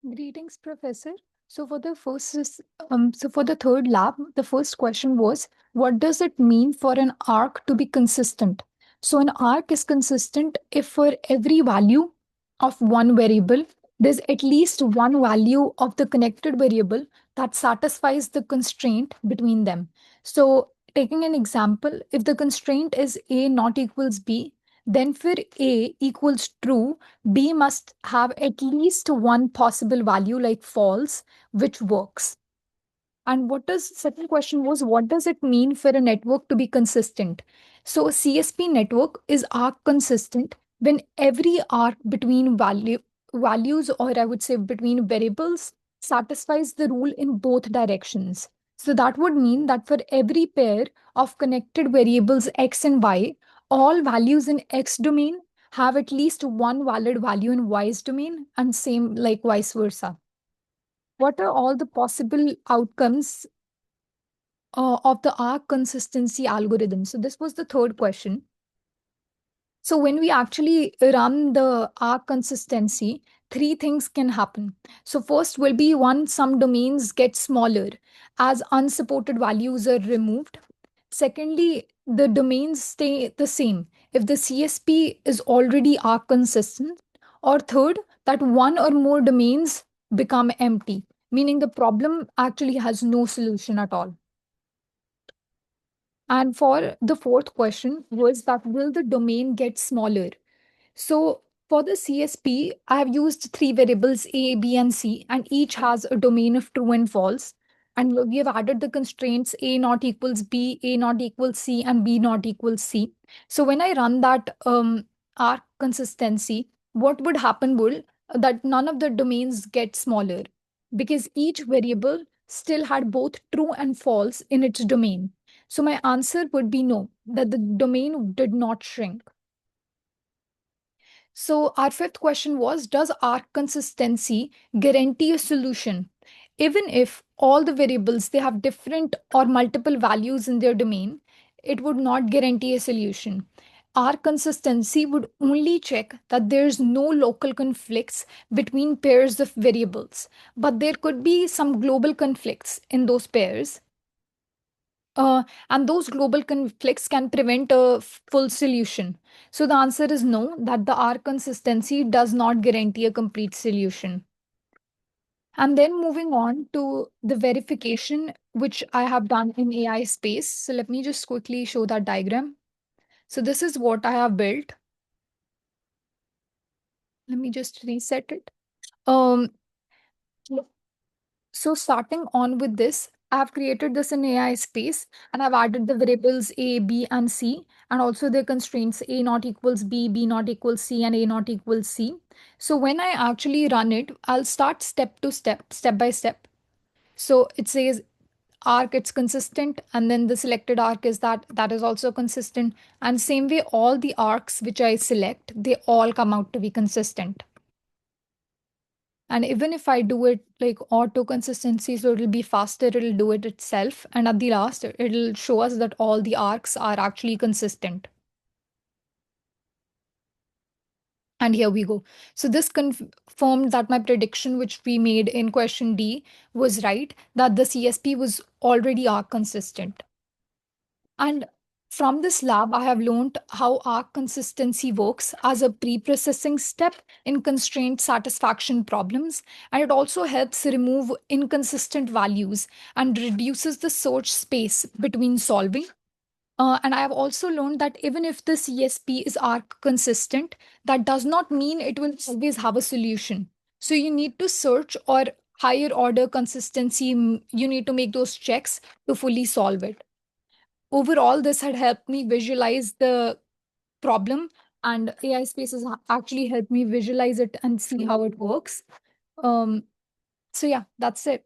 Greetings, Professor. So for the third lab, the first question was, what does it mean for an arc to be consistent? So an arc is consistent if for every value of one variable, there's at least one value of the connected variable that satisfies the constraint between them. So taking an example, if the constraint is A not equals B, then for A equals true, B must have at least one possible value like false, which works. And what does second question was, what does it mean for a network to be consistent? So a CSP network is arc consistent when every arc between values, or I would say between variables, satisfies the rule in both directions. So that would mean that for every pair of connected variables x and y, all values in x domain have at least one valid value in y's domain, and same like vice versa. What are all the possible outcomes of the arc consistency algorithm? So this was the third question. So when we actually run the arc consistency, three things can happen. So first will be one, some domains get smaller as unsupported values are removed. Secondly, the domains stay the same if the CSP is already arc consistent. Or third, that one or more domains become empty, meaning the problem actually has no solution at all. And for the fourth question was that will the domain get smaller? So for the CSP, I have used three variables A, B, and C, and each has a domain of true and false. And we have added the constraints A not equals B, A not equals C, and B not equals C. So when I run that arc consistency, what would happen would that none of the domains get smaller because each variable still had both true and false in its domain. So my answer would be no, that the domain did not shrink. So our fifth question was, does arc consistency guarantee a solution? Even if all the variables they have different or multiple values in their domain, it would not guarantee a solution. Arc consistency would only check that there's no local conflicts between pairs of variables, but there could be some global conflicts in those pairs. And those global conflicts can prevent a full solution. So the answer is no, that the R consistency does not guarantee a complete solution. And then moving on to the verification, which I have done in AI space. So let me just quickly show that diagram. So this is what I have built. Let me just reset it. Um, So starting on with this, I have created this in AI space and I've added the variables A, B, and C, and also the constraints A not equals B, B not equals C, and A not equals C. So when I actually run it, I'll start step to step, step by step. So it says arc, it's consistent, and then the selected arc is that is also consistent. And same way, all the arcs which I select, they all come out to be consistent. And even if I do it like auto consistency, so it'll be faster, it'll do it itself. And at the last, it'll show us that all the arcs are actually consistent. And here we go. So this confirmed that my prediction, which we made in question D, was right, that the CSP was already arc consistent. And from this lab, I have learned how arc consistency works as a pre-processing step in constraint satisfaction problems. And it also helps remove inconsistent values and reduces the search space between solving. And I have also learned that even if the CSP is arc consistent, that does not mean it will always have a solution. So you need to search or higher order consistency, you need to make those checks to fully solve it. Overall, this had helped me visualize the problem, and AI spaces actually helped me visualize it and see how it works. Um, so yeah, that's it.